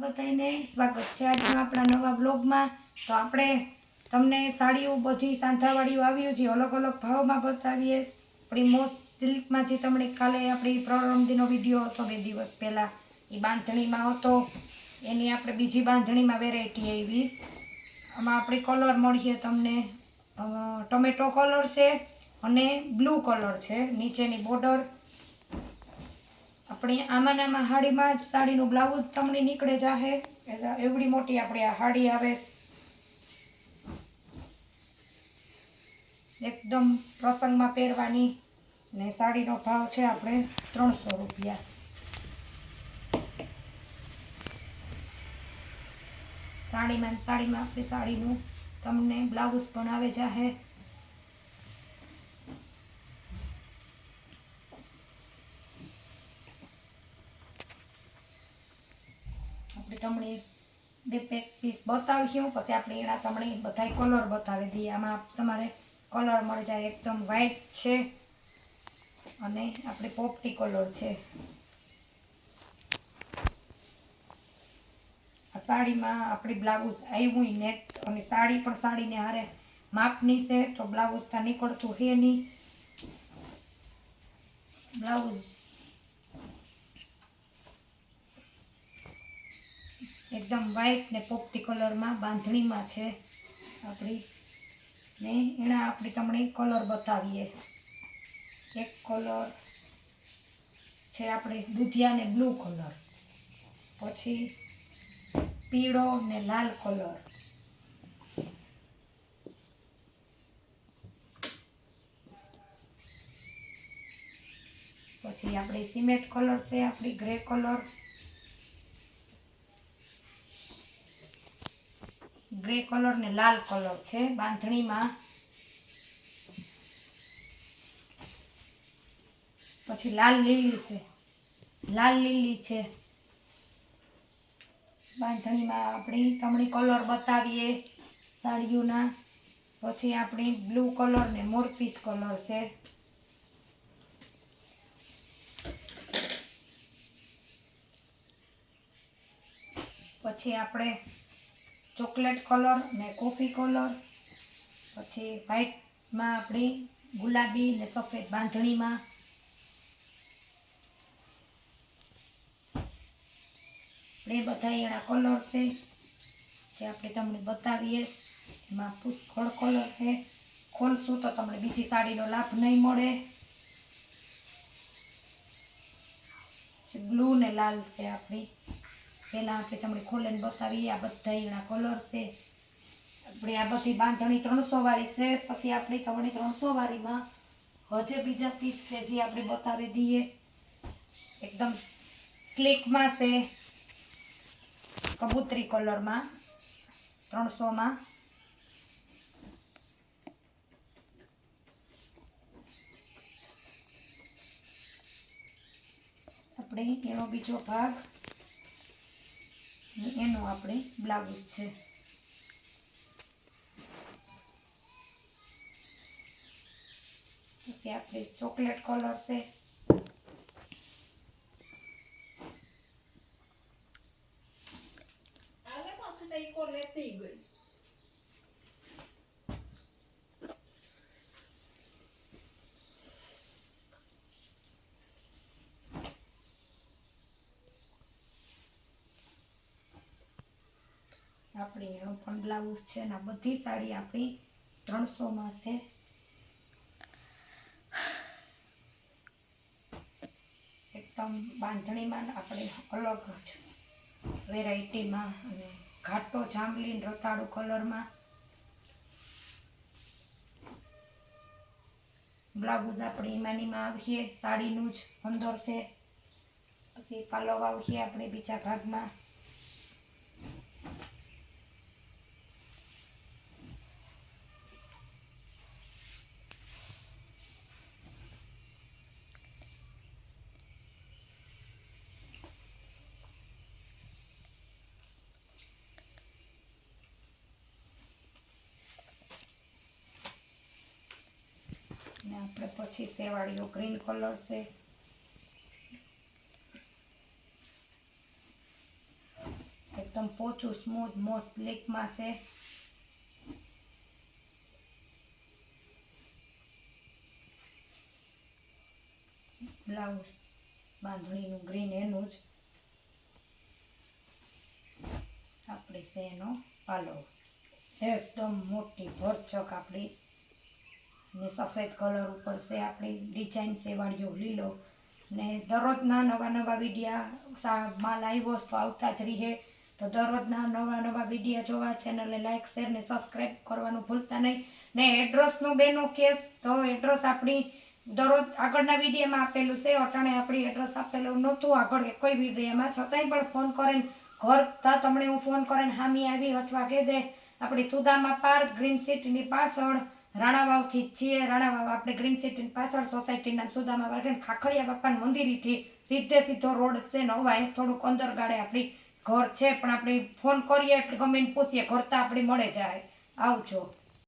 બધાને સ્વાગત છે આજના આપણા નવા બ્લોગમાં। તો આપણે તમને સાડીઓ બધી સાંધાવાળીઓ આવ્યું છે, અલગ અલગ ભાવમાં બતાવીએ। આપણી મોસ્ટ સિલ્કમાં જે તમને કાલે આપણી પ્રારંભનો વિડીયો હતો 2 દિવસ પહેલાં, એ બાંધણીમાં હતો, એની આપણે બીજી બાંધણીમાં વેરાયટી આવી। આમાં આપણે કલર મળીએ તમને ટમેટો કલર છે અને બ્લુ કલર છે, નીચેની બોર્ડર अपनी आमा हाड़ी में साड़ी ब्लाउज तमने निकले जाए एवडी मोटी अपनी आ हाड़ी आवे, एकदम प्रसंग में पहेरवानी ने साड़ी नो भाव है अपने 300 रुपया। साड़ी में अपनी साड़ी नु तमने ब्लाउज पण आवे जाए। આપણે તમને બે પેક પીસ બતાવ્યું, પછી આપણે એના તમને બધા કલર બતાવી દઈએ। આમાં તમારે કલર મળી જાય, એકદમ વ્હાઈટ છે અને આપણે પોપટી કલર છે। આ સાડીમાં આપણી બ્લાઉઝ આવ્યું નેટ અને સાડી પણ સાડીને હારે માપની છે, તો બ્લાઉઝ ત્યાં નીકળતું છે નહીં। બ્લાઉઝ एकदम व्हाइट ने पोपटी कलर में बांधणी में है अपनी ने एना अपनी तमने कलर बतावीए। एक कलर है अपने दूधिया ने ब्लू कलर, पछी पीळो ने लाल कलर, पछी अपनी सीमेंट कलर से अपनी ग्रे कलर, ग्रे कलर ने लाल कलर है बांधणी में। पछी लाल लीली से लाल लीली है बांधणी में अपनी तमणी कलर बतावीए साड़ीओना। पछी अपनी ब्लू कलर ने मोरपीस कलर से, पछी अपने चॉकलेट कलर ने कॉफी कलर, पछी व्हाइट में अपनी गुलाबी ने सफेद बांधणी में, ये बधा एना कलर से जे आपणे तमने बतावीए। एमां पुष्कळ कलर है, खोलशुं तो तमने बीजी साड़ीनो लाभ नहीं मळे। ब्लू ने लाल से अपनी पहला आपणे तमने खोलीने बतावीए। आ बधा एना कलर से अपनी आ बधी बांधणी 300 वाली से। पछी आपणी तमने 300 वाली में हजे बीजा पीस से जे आपणे बतावी दीए, एकदम स्लीक में से कबूतरी कलर में 300 में। अपने एनो बीजो भाग एनो अपने ब्लाउज है। पछी आपणे चॉकलेट कलर से अपनी एनो पण ब्लाउज है ना। बधी साड़ी अपनी 300 में से। एकदम बांधणी में अपने अलग वेरायटी में घाटो जांबली रताड़ू कलर में ब्लाउज अपनी ईमानी में आवीए। साड़ी नुज अंदर से पछी पालव आवीए अपने बीजा भाग में। अपने पछी सेवाड़ीओ ग्रीन कलर से, પોચું સ્મૂથ મોસ્ટ સ્લીકમાં છે. બ્લાઉઝ બાંધણીનું ગ્રીન એનું જ આપણી છે એનો પાલો એકદમ મોટી ભરચક આપણી ને સફેદ કલર ઉપર છે આપણી ડિઝાઇન સેવાળીઓ લીલો ને દરરોજના નવા વિડીયા માલ આવ્યો તો આવતા જ રહીએ. તો દરરોજના નવા વિડીયા જોવા ચેનલને લાઇક શેર ને સબસ્ક્રાઈબ કરવાનું ભૂલતા નહીં. ને એડ્રેસનું બેનો કેસ તો એડ્રેસ આપણી દરરોજ આગળના વિડીયોમાં આપેલું છે. અટાણે આપણી એડ્રેસ આપેલું નહોતું આગળ કોઈ વિડીયોમાં, છતાંય પણ ફોન કરીને ઘર તા તમને હું ફોન કરીને હામી આવી અથવા કહી દે આપણી સુદામા પાર્ક ગ્રીન સિટીની પાછળ રાણાવાવથી જ છીએ. રાણાવાવ આપણે ગ્રીન સિટીની પાછળ સોસાયટીના સુદામા પાર્ક ખાખડિયા બાપાના મંદિરથી સીધો રોડ છે. નવાય થોડુંક અંદર ગાડે આપણી ઘર છે, પણ આપણે ફોન કરીએ એટલે ગમે એને પૂછીએ ઘર તો આપણી મળે જાય. આવજો.